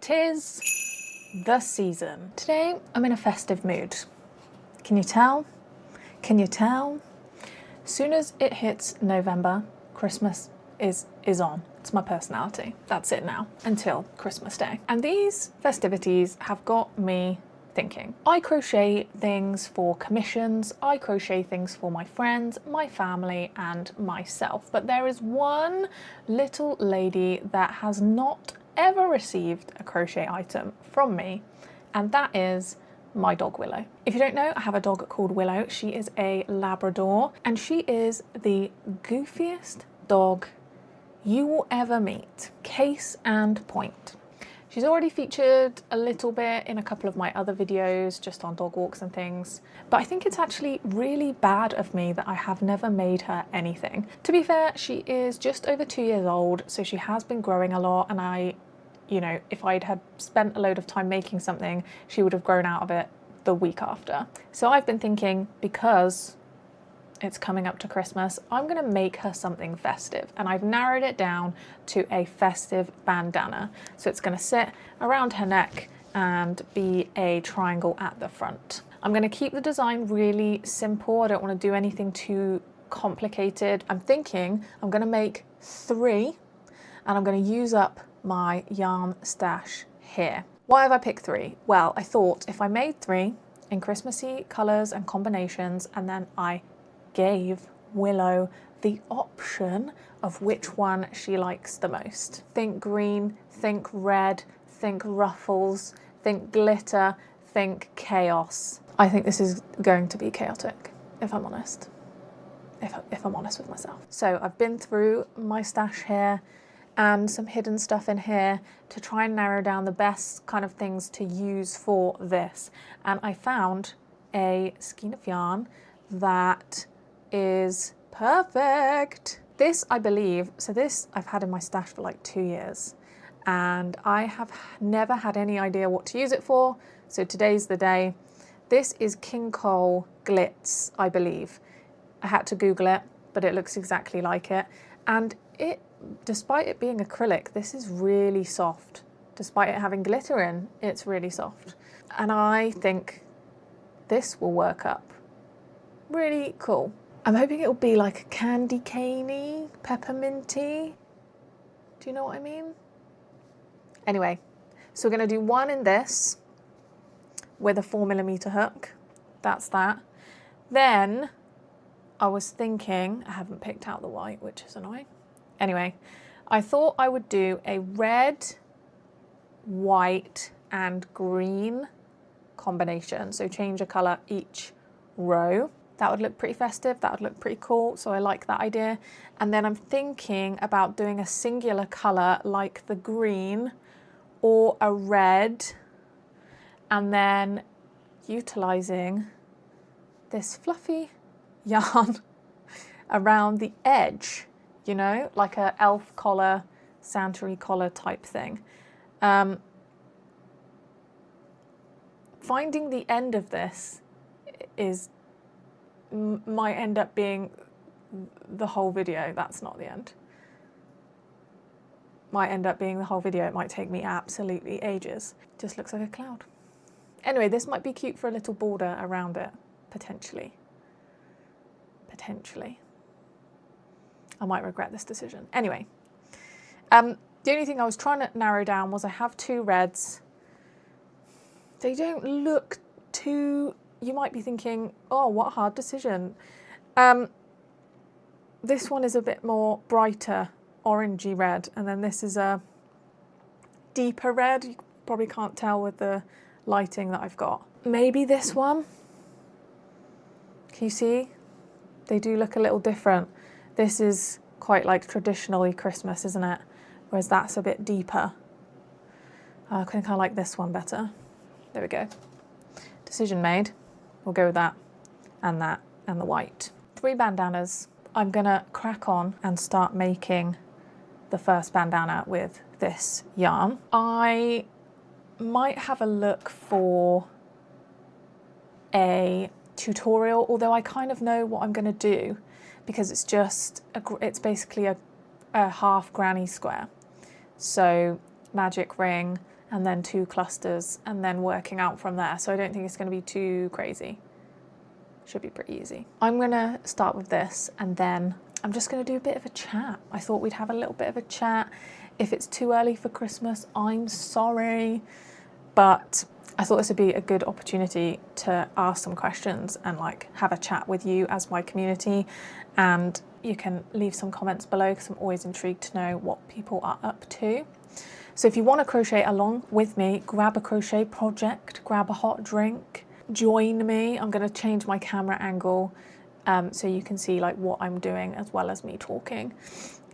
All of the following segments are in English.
'Tis the season. Today I'm in a festive mood. Can you tell? Can you tell? Soon as it hits November, Christmas is on. It's my personality. That's it now, until Christmas Day. And these festivities have got me thinking. I crochet things for commissions, I crochet things for my friends, my family and myself. But there is one little lady that has not ever received a crochet item from me, and that is my dog Willow. If you don't know, I have a dog called Willow. She is a Labrador and she is the goofiest dog you will ever meet. Case and point. She's already featured a little bit in a couple of my other videos just on dog walks and things, but I think it's actually really bad of me that I have never made her anything. To be fair, she is just over 2 years old, so she has been growing a lot, and you know, if I'd had spent a load of time making something, she would have grown out of it the week after. So I've been thinking, because it's coming up to Christmas, I'm gonna make her something festive, and I've narrowed it down to a festive bandana. So it's gonna sit around her neck and be a triangle at the front. I'm gonna keep the design really simple. I don't wanna do anything too complicated. I'm thinking I'm gonna make 3, and I'm gonna use up my yarn stash here. Why have I picked 3? Well, I thought if I made 3 in Christmassy colors and combinations, and then I gave Willow the option of which one she likes the most. Think green, think red, think ruffles, think glitter, think chaos. I think this is going to be chaotic, if I'm honest. If I'm honest with myself. So I've been through my stash here and some hidden stuff in here to try and narrow down the best kind of things to use for this. And I found a skein of yarn that is perfect. This, I believe, so this I've had in my stash for like 2 years, and I have never had any idea what to use it for, so today's the day. This is King Cole Glitz, I believe. I had to Google it, but it looks exactly like it, and despite it being acrylic, this is really soft. Despite it having glitter in, it's really soft, and I think this will work up really cool. I'm hoping it'll be like a candy caney, pepperminty. Do you know what I mean? Anyway, so we're gonna do one in this with a 4mm hook. That's that. Then I was thinking, I haven't picked out the white, which is annoying. Anyway, I thought I would do a red, white, and green combination. So change a color each row. That would look pretty festive, that would look pretty cool, so I like that idea. And then I'm thinking about doing a singular colour like the green or a red, and then utilising this fluffy yarn around the edge, you know, like a elf collar, Santory collar type thing. Finding the end of this might end up being the whole video. That's not the end. Might end up being the whole video. It might take me absolutely ages. Just looks like a cloud. Anyway, this might be cute for a little border around it, potentially. Potentially. I might regret this decision. Anyway, the only thing I was trying to narrow down was I have 2 reds. They don't look too... You might be thinking, oh, what a hard decision. This one is a bit more brighter, orangey red, and then this is a deeper red. You probably can't tell with the lighting that I've got. Maybe this one. Can you see? They do look a little different. This is quite like traditionally Christmas, isn't it? Whereas that's a bit deeper. I think I like this one better. There we go. Decision made. We'll go with that, and the white. 3 bandanas. I'm gonna crack on and start making the first bandana with this yarn. I might have a look for a tutorial, although I kind of know what I'm gonna do because it's basically a half granny square. So magic ring and then 2 clusters, and then working out from there. So I don't think it's going to be too crazy. Should be pretty easy. I'm going to start with this, and then I'm just going to do a bit of a chat. I thought we'd have a little bit of a chat. If it's too early for Christmas, I'm sorry, but I thought this would be a good opportunity to ask some questions and like have a chat with you as my community. And you can leave some comments below because I'm always intrigued to know what people are up to. So if you want to crochet along with me, grab a crochet project, grab a hot drink, join me. I'm going to change my camera angle so you can see like what I'm doing as well as me talking,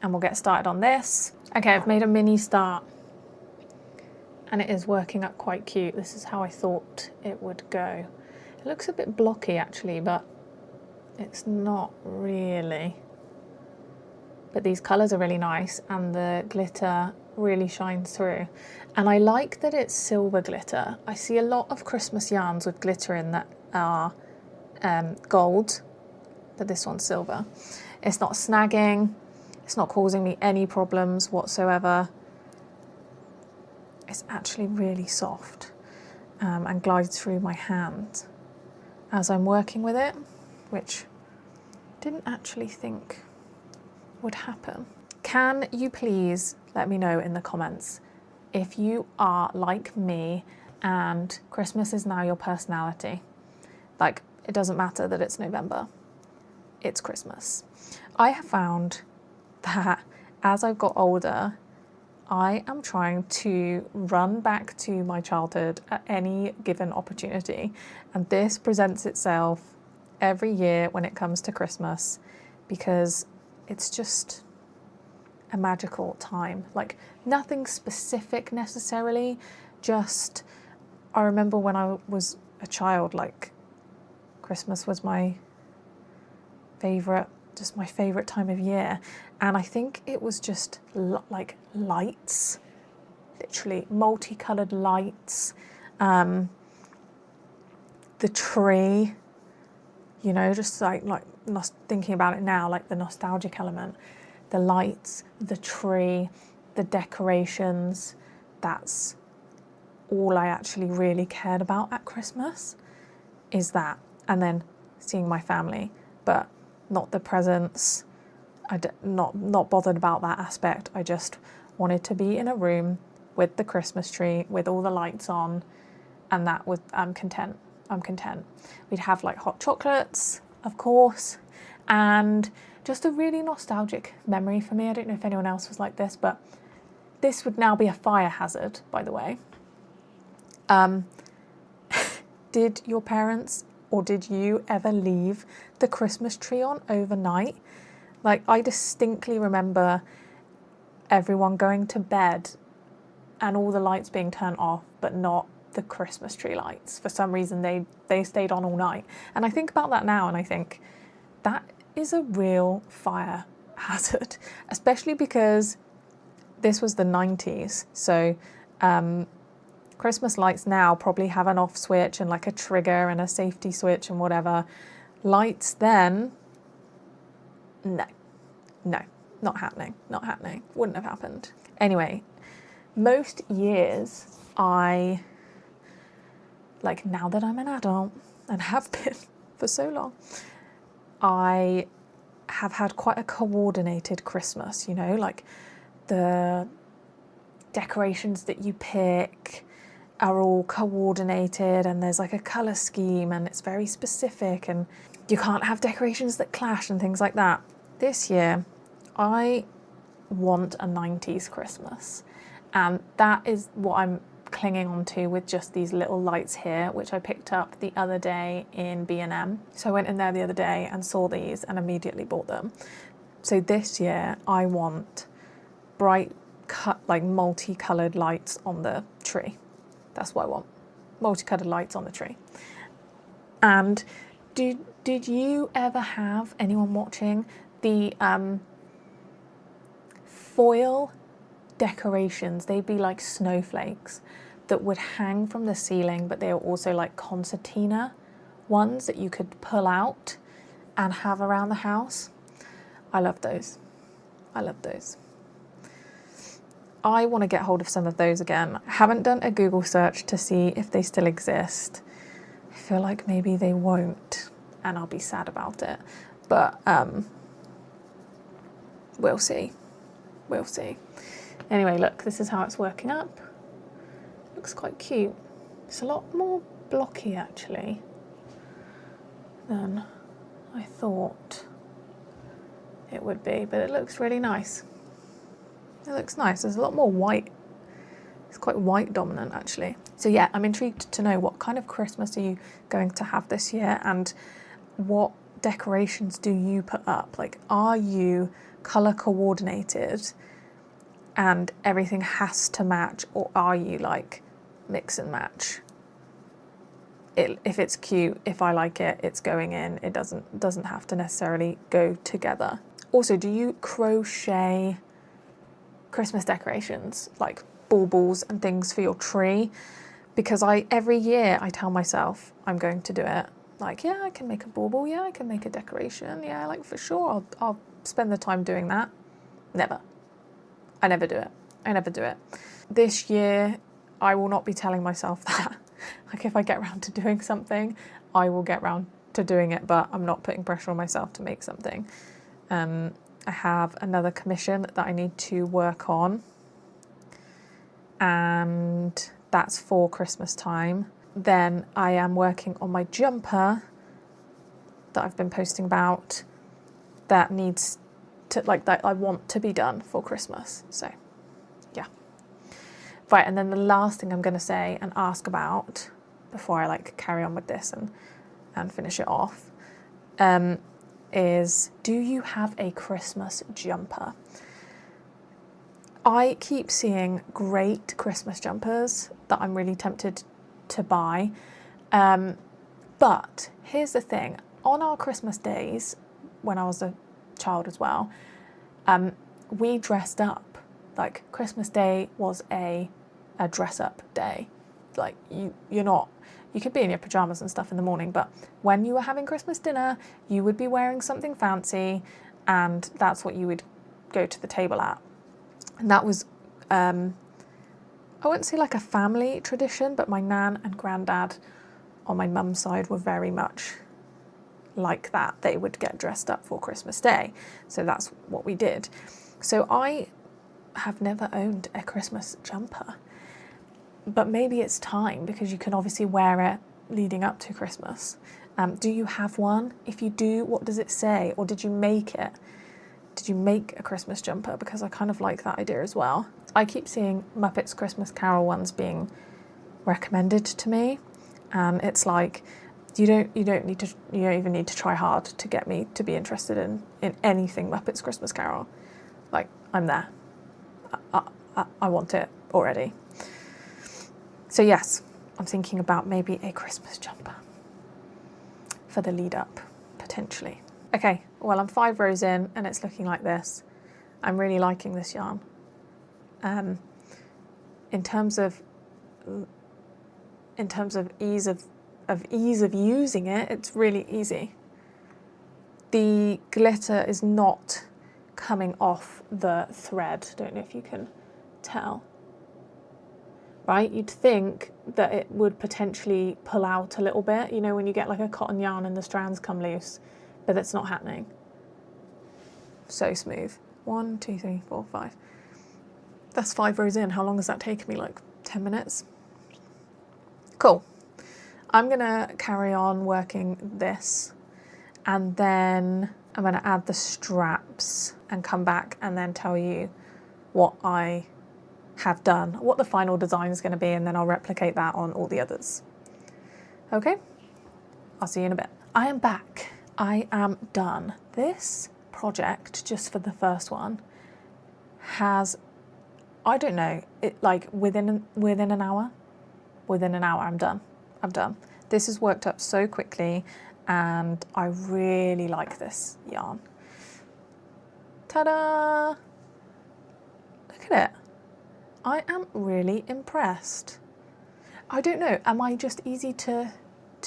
and we'll get started on this. Okay, I've made a mini start and it is working up quite cute. This is how I thought it would go. It looks a bit blocky actually, but it's not really. But these colours are really nice and the glitter really shines through. And I like that it's silver glitter. I see a lot of Christmas yarns with glitter in that are gold, but this one's silver. It's not snagging. It's not causing me any problems whatsoever. It's actually really soft and glides through my hand as I'm working with it, which didn't actually think would happen. Can you please let me know in the comments if you are like me and Christmas is now your personality? Like, it doesn't matter that it's November, it's Christmas. I have found that as I've got older, I am trying to run back to my childhood at any given opportunity. And this presents itself every year when it comes to Christmas, because it's just a magical time. Like, nothing specific necessarily, just I remember when I was a child, like Christmas was my favourite, just my favourite time of year. And I think it was just like lights, literally multicoloured lights, the tree, you know, just like thinking about it now, like the nostalgic element, the lights, the tree, the decorations. That's all I actually really cared about at Christmas, is that. And then seeing my family, but not the presents. Not bothered about that aspect. I just wanted to be in a room with the Christmas tree, with all the lights on, and that was, I'm content. I'm content. We'd have like hot chocolates, of course, and just a really nostalgic memory for me. I don't know if anyone else was like this, but this would now be a fire hazard, by the way. Did your parents or did you ever leave the Christmas tree on overnight? Like, I distinctly remember everyone going to bed and all the lights being turned off, but not the Christmas tree lights. For some reason, they stayed on all night. And I think about that now and I think that is a real fire hazard, especially because this was the 90s. So Christmas lights now probably have an off switch and like a trigger and a safety switch and whatever. Lights then, no, not happening, not happening. Wouldn't have happened. Anyway, most years I, like now that I'm an adult and have been for so long, I have had quite a coordinated Christmas, you know, like the decorations that you pick are all coordinated and there's like a colour scheme and it's very specific and you can't have decorations that clash and things like that. This year, I want a 90s Christmas, and that is what I'm clinging on to with just these little lights here, which I picked up the other day in B&M. So I went in there the other day and saw these and immediately bought them. So this year I want bright, like multicoloured lights on the tree. That's what I want. Multicoloured lights on the tree. And did you ever have, anyone watching, the foil decorations? They'd be like snowflakes that would hang from the ceiling, but they were also like concertina ones that you could pull out and have around the house. I love those. I love those. I want to get hold of some of those again. I haven't done a Google search to see if they still exist. I feel like maybe they won't, and I'll be sad about it. But we'll see. We'll see. Anyway, look, this is how it's working up. Looks quite cute. It's a lot more blocky actually than I thought it would be, but it looks really nice. It looks nice. There's a lot more white. It's quite white dominant actually. So yeah, I'm intrigued to know what kind of Christmas are you going to have this year, and what decorations do you put up? Like, are you color coordinated and everything has to match, or are you like mix and match? If it's cute, if I like it, it's going in. It doesn't have to necessarily go together. Also, do you crochet Christmas decorations, like baubles and things for your tree? Because every year I tell myself I'm going to do it. Like, yeah, I can make a bauble, yeah, I can make a decoration, yeah, like for sure, I'll spend the time doing that. Never. I never do it. I never do it. This year, I will not be telling myself that. Like, if I get around to doing something, I will get around to doing it, but I'm not putting pressure on myself to make something. I have another commission that I need to work on, and that's for Christmas time. Then I am working on my jumper that I've been posting about, that needs to, like, that I want to be done for Christmas. So yeah. Right, and then the last thing I'm going to say and ask about before I like carry on with this and finish it off is, do you have a Christmas jumper? I keep seeing great Christmas jumpers that I'm really tempted to buy. But here's the thing, on our Christmas days, when I was a child as well, we dressed up. Like, Christmas Day was a dress up day. Like, you could be in your pajamas and stuff in the morning, but when you were having Christmas dinner, you would be wearing something fancy, and that's what you would go to the table at. And that was, I wouldn't say like a family tradition, but my nan and granddad on my mum's side were very much like that. They would get dressed up for Christmas Day. So that's what we did. So I have never owned a Christmas jumper, but maybe it's time, because you can obviously wear it leading up to Christmas. Do you have one? If you do, what does it say? Or did you make it? Did you make a Christmas jumper? Because I kind of like that idea as well. I keep seeing Muppets Christmas Carol ones being recommended to me, and it's like, you don't even need to try hard to get me to be interested in anything Muppets Christmas Carol. Like, I'm there. I want it already. So yes, I'm thinking about maybe a Christmas jumper for the lead up, potentially. Okay, well, I'm 5 rows in and it's looking like this. I'm really liking this yarn. In terms of ease of using it, it's really easy. The glitter is not coming off the thread. Don't know if you can tell. Right, you'd think that it would potentially pull out a little bit, you know, when you get like a cotton yarn and the strands come loose, but that's not happening. So smooth. 1, 2, 3, 4, 5. That's 5 rows in. How long has that taken me? Like 10 minutes? Cool. I'm gonna carry on working this, and then I'm gonna add the straps and come back and then tell you what I have done, what the final design is going to be, and then I'll replicate that on all the others. Okay, I'll see you in a bit. I am back. I am done. This project, just for the first one, has, I don't know, it like within an hour. Within an hour, I'm done. I'm done. This has worked up so quickly, and I really like this yarn. Ta-da! Look at it. I am really impressed. I don't know, am I just easy to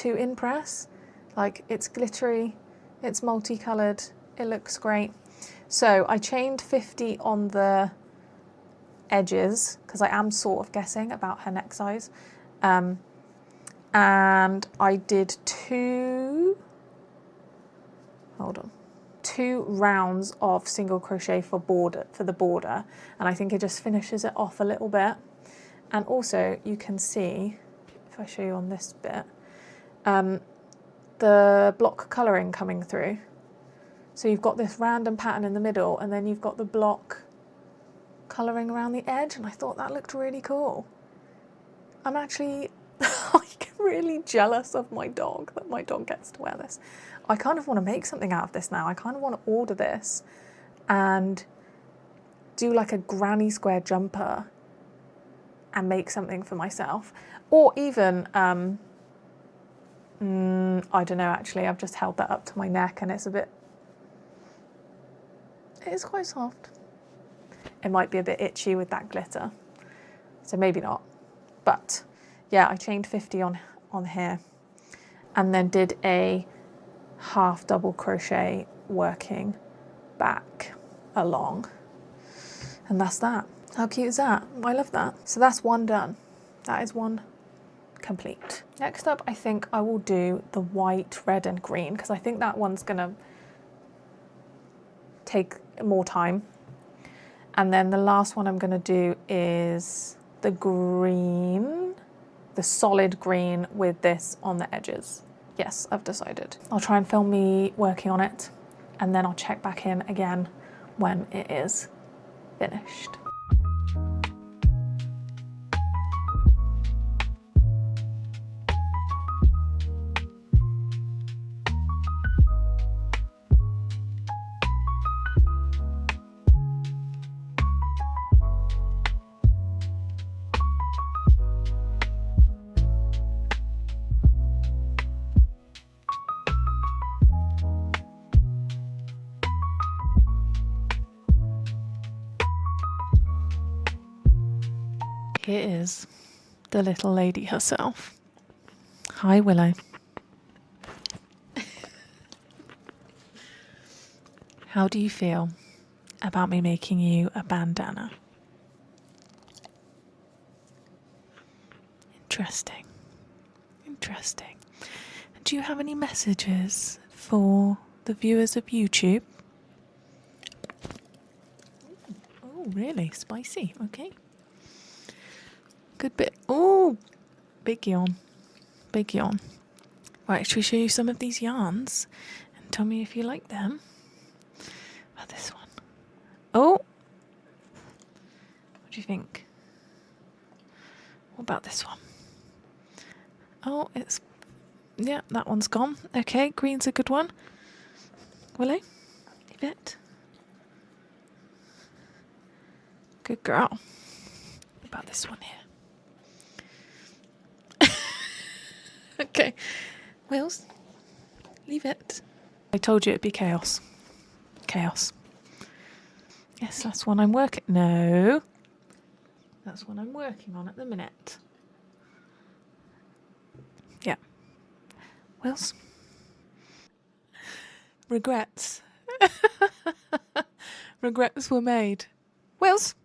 impress? Like, it's glittery, it's multicolored, it looks great. So I chained 50 on the edges, because I am sort of guessing about her neck size. And I did two rounds of single crochet for the border, and I think it just finishes it off a little bit. And also you can see, if I show you on this bit, the block colouring coming through. So you've got this random pattern in the middle, and then you've got the block colouring around the edge, and I thought that looked really cool. I'm actually like really jealous of my dog, that my dog gets to wear this. I kind of want to make something out of this now. I kind of want to order this and do like a granny square jumper and make something for myself. Or even, I don't know actually, I've just held that up to my neck and it is quite soft. It might be a bit itchy with that glitter, so maybe not. But yeah, I chained 50 on here and then did a half double crochet working back along, and that's that. How cute is that? I love that. So that's one done. That is one complete. Next up, I think I will do the white, red and green, because I think that one's gonna take more time. And then the last one I'm gonna do is the green, the solid green with this on the edges. Yes, I've decided. I'll try and film me working on it, and then I'll check back in again when it is finished. Here is the little lady herself. Hi, Willow. How do you feel about me making you a bandana? Interesting. Interesting. Do you have any messages for the viewers of YouTube? Oh, really? Spicy. Okay. Good bit. Oh, big yawn. Big yawn. Right, should we show you some of these yarns and tell me if you like them? About this one. Oh! What do you think? What about this one? Oh, yeah, that one's gone. Okay, green's a good one. Willow, leave it. Good girl. What about this one here? Okay, Wills, leave it. I told you it'd be chaos. Chaos. Yes, that's one I'm working. No, that's one I'm working on at the minute. Yeah. Wills. Regrets. Regrets were made. Wills,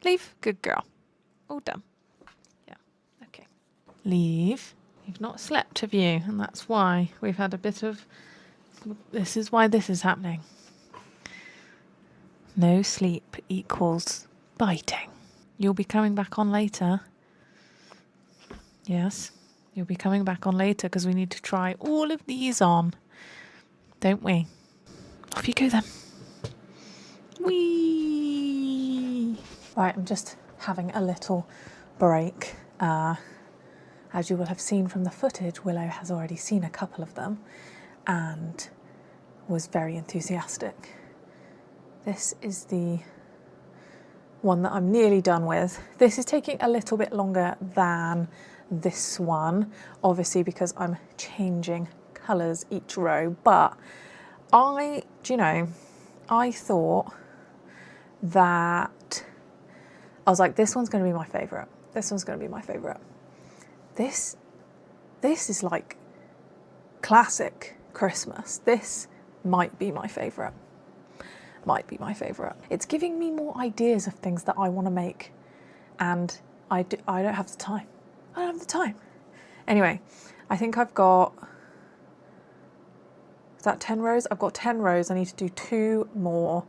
leave. Good girl. All done. Yeah. Okay. Leave. You've not slept, have you? And that's why we've had a bit of... This is why this is happening. No sleep equals biting. You'll be coming back on later. Yes, you'll be coming back on later because we need to try all of these on. Don't we? Off you go then. Whee! Right, I'm just having a little break. As you will have seen from the footage, Willow has already seen a couple of them and was very enthusiastic. This is the one that I'm nearly done with. This is taking a little bit longer than this one, obviously because I'm changing colours each row, but I thought that, I was like, this one's going to be my favourite. This one's going to be my favourite. This is like classic Christmas. This might be my favourite. might be my favourite. It's giving me more ideas of things that I want to make, and I don't have the time. I don't have the time. Anyway, I think I've got, is that 10 rows? I've got 10 rows. I need to do 2 more.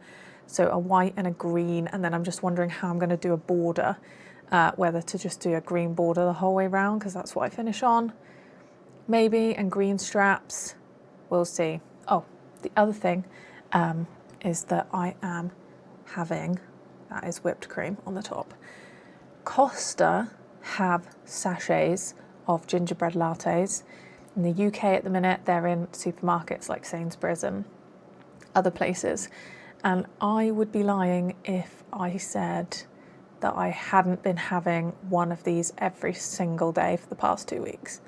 So a white and a green, and then I'm just wondering how I'm going to do a border, whether to just do a green border the whole way around, because that's what I finish on. Maybe, and green straps. We'll see. Oh, the other thing is that I am having, that is whipped cream on the top. Costa have sachets of gingerbread lattes. In the UK at the minute, they're in supermarkets like Sainsbury's and other places. And I would be lying if I said that I hadn't been having one of these every single day for the past 2 weeks.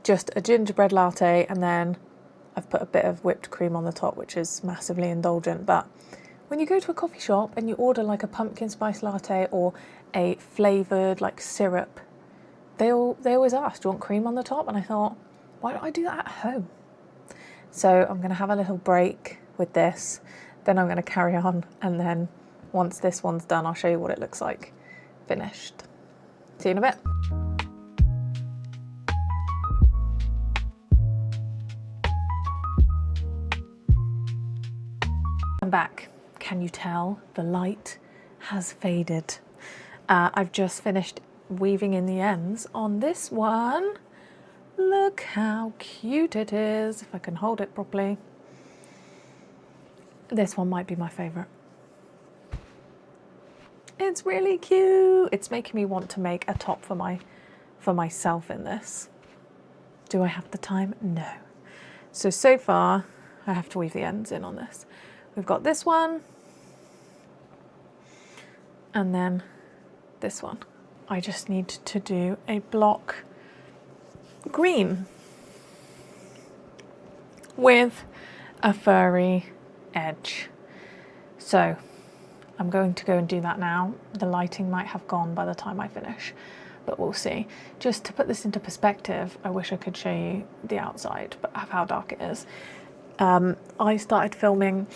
Just a gingerbread latte, and then I've put a bit of whipped cream on the top, which is massively indulgent. But when you go to a coffee shop and you order like a pumpkin spice latte or a flavoured like syrup, they always ask, do you want cream on the top? And I thought, why don't I do that at home? So I'm going to have a little break with this, then I'm going to carry on, and then once this one's done, I'll show you what it looks like finished. See you in a bit. I'm back. Can you tell the light has faded? I've just finished weaving in the ends on this one. Look how cute it is, if I can hold it properly. This one might be my favourite. It's really cute. It's making me want to make a top for myself in this. Do I have the time? No. So far, I have to weave the ends in on this. We've got this one, and then this one. I just need to do a block green with a furry edge. So I'm going to go and do that now. The lighting might have gone by the time I finish, but we'll see. Just to put this into perspective, I wish I could show you the outside, but of how dark it is. I started filming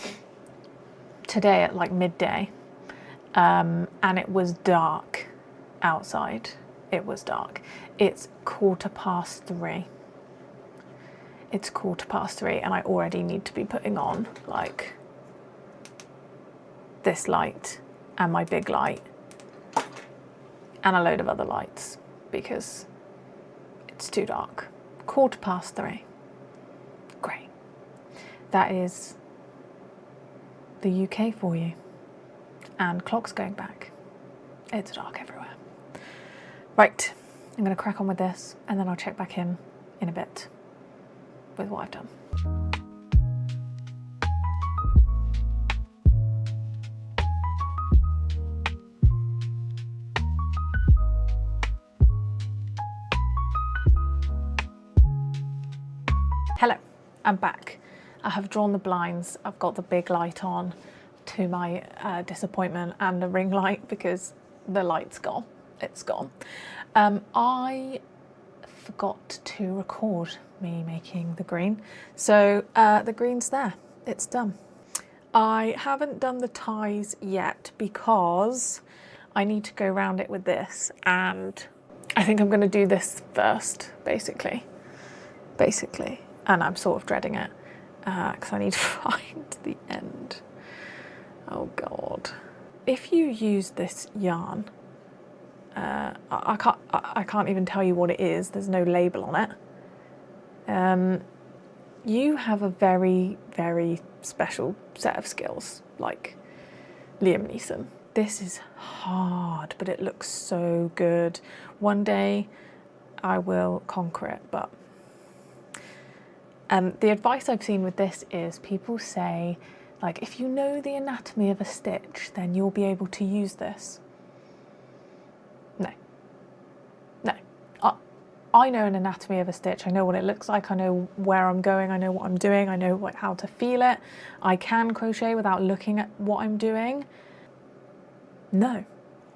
today at like midday, and it was dark outside. It was dark. It's 3:15. It's 3:15, and I already need to be putting on like this light and my big light and a load of other lights because it's too dark. 3:15. Great. That is the UK for you. And clock's going back. It's dark everywhere. Right, I'm going to crack on with this, and then I'll check back in a bit with what I've done. Hello, I'm back. I have drawn the blinds. I've got the big light on, to my disappointment, and the ring light because the light's gone. It's gone. I forgot to record me making the green, so the green's there. It's done. I haven't done the ties yet because I need to go around it with this, and I think I'm going to do this first, basically, and I'm sort of dreading it because I need to find the end. Oh God. If you use this yarn, I can't even tell you what it is. There's no label on it. You have a very, very special set of skills, like Liam Neeson. This is hard, but it looks so good. One day I will conquer it, but the advice I've seen with this is people say, like, if you know the anatomy of a stitch, then you'll be able to use this. No. I know an anatomy of a stitch. I know what it looks like. I know where I'm going. I know what I'm doing. I know how to feel it. I can crochet without looking at what I'm doing. No.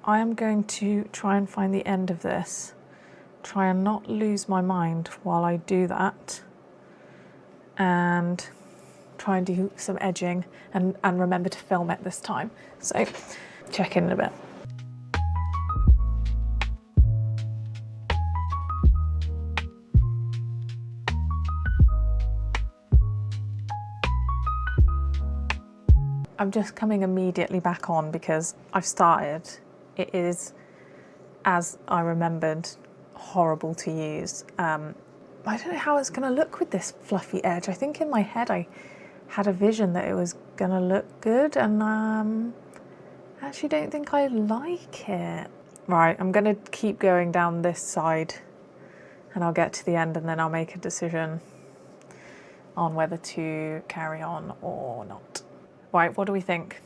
I am going to try and find the end of this. Try and not lose my mind while I do that. And try try and do some edging and remember to film it this time. So check in a bit. I'm just coming immediately back on because I've started. It is, as I remembered, horrible to use. I don't know how it's going to look with this fluffy edge. I think in my head I had a vision that it was going to look good, and I actually don't think I like it. Right, I'm going to keep going down this side and I'll get to the end and then I'll make a decision on whether to carry on or not. Right, what do we think?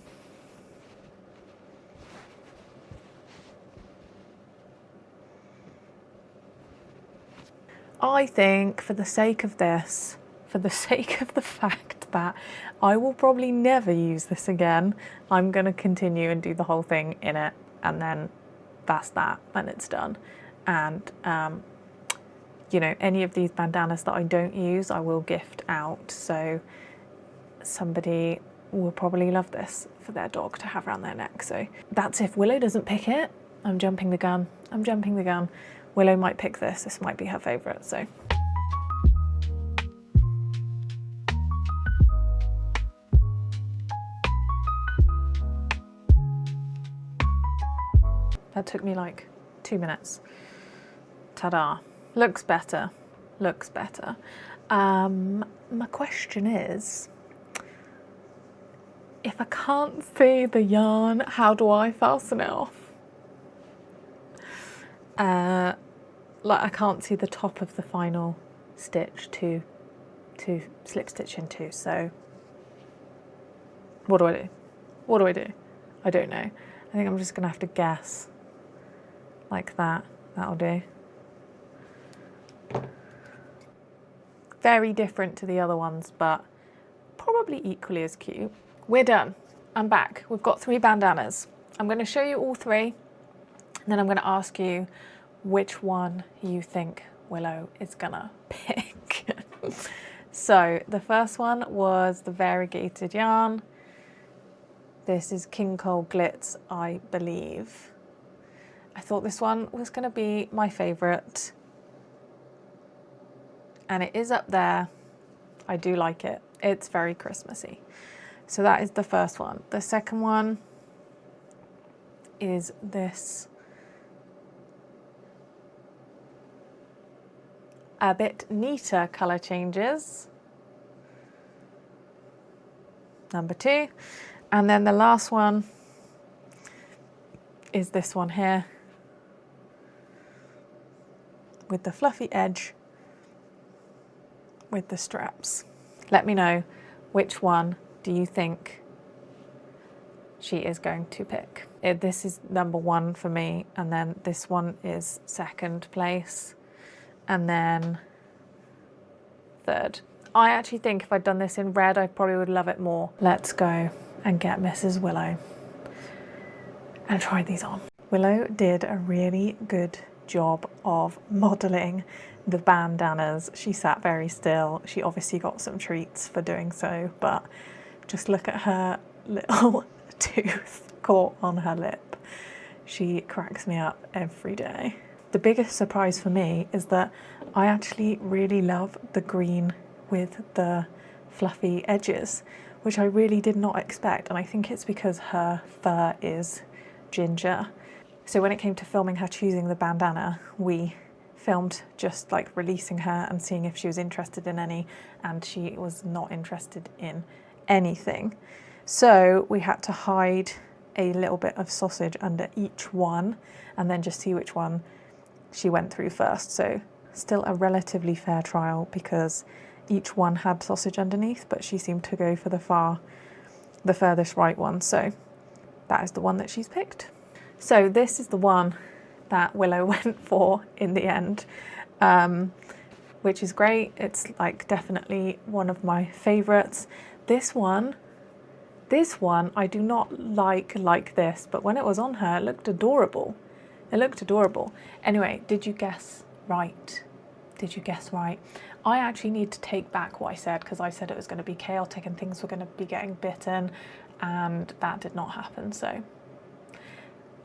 I think for the sake of this, for the sake of the fact that I will probably never use this again, I'm going to continue and do the whole thing in it, and then that's that and it's done. And you know, any of these bandanas that I don't use I will gift out, so somebody will probably love this for their dog to have around their neck. So that's if Willow doesn't pick it. I'm jumping the gun. I'm jumping the gun. Willow might pick this. This might be her favourite, so. That took me like 2 minutes. Ta-da. Looks better. Looks better. My question is, if I can't see the yarn, how do I fasten it off? Like I can't see the top of the final stitch to slip stitch into, so what do I do? What do I do? I don't know. I think I'm just gonna have to guess like that. That'll do. Very different to the other ones, but probably equally as cute. We're done. I'm back. We've got 3 bandanas. I'm going to show you all 3, and then I'm going to ask you which one you think Willow is gonna pick. So the first one was the variegated yarn. This is King Cole Glitz, I believe. I thought this one was going to be my favourite, and it is up there. I do like it. It's very Christmassy. So that is the first one. The second one is this a bit neater colour changes. Number 2. And then the last one is this one here with the fluffy edge with the straps. Let me know which one do you think she is going to pick. This is number 1 for me, and then this one is second place, and then third. I actually think if I'd done this in red, I probably would love it more. Let's go and get Mrs. Willow and try these on. Willow did a really good job of modelling the bandanas. She sat very still. She obviously got some treats for doing so, but just look at her little tooth caught on her lip. She cracks me up every day. The biggest surprise for me is that I actually really love the green with the fluffy edges, which I really did not expect, and I think it's because her fur is ginger. So when it came to filming her choosing the bandana, we filmed just like releasing her and seeing if she was interested in any, and she was not interested in anything. So we had to hide a little bit of sausage under each one and then just see which one she went through first. So still a relatively fair trial because each one had sausage underneath, but she seemed to go for the furthest right one. So that is the one that she's picked. So this is the one that Willow went for in the end, which is great. It's like definitely one of my favorites. This one I do not like this, but when it was on her, it looked adorable. It looked adorable. Anyway, did you guess right? Did you guess right? I actually need to take back what I said, because I said it was going to be chaotic and things were going to be getting bitten, and that did not happen. So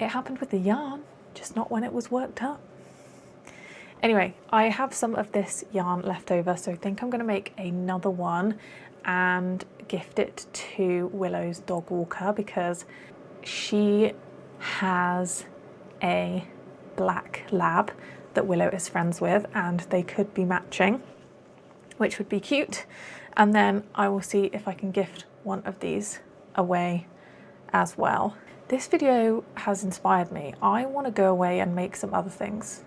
it happened with the yarn, just not when it was worked up. Anyway, I have some of this yarn left over, so I think I'm going to make another one and gift it to Willow's dog walker, because she has a black lab that Willow is friends with, and they could be matching, which would be cute. And then I will see if I can gift one of these away as well. This video has inspired me. I want to go away and make some other things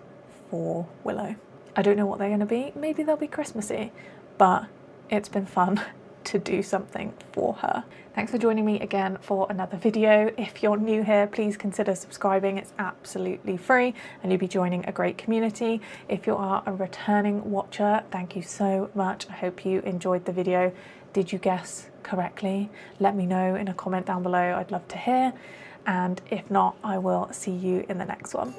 for Willow. I don't know what they're going to be. Maybe they'll be Christmassy, but it's been fun to do something for her. Thanks for joining me again for another video. If you're new here, please consider subscribing. It's absolutely free and you'll be joining a great community. If you are a returning watcher, thank you so much. I hope you enjoyed the video. Did you guess correctly? Let me know in a comment down below. I'd love to hear. And if not, I will see you in the next one.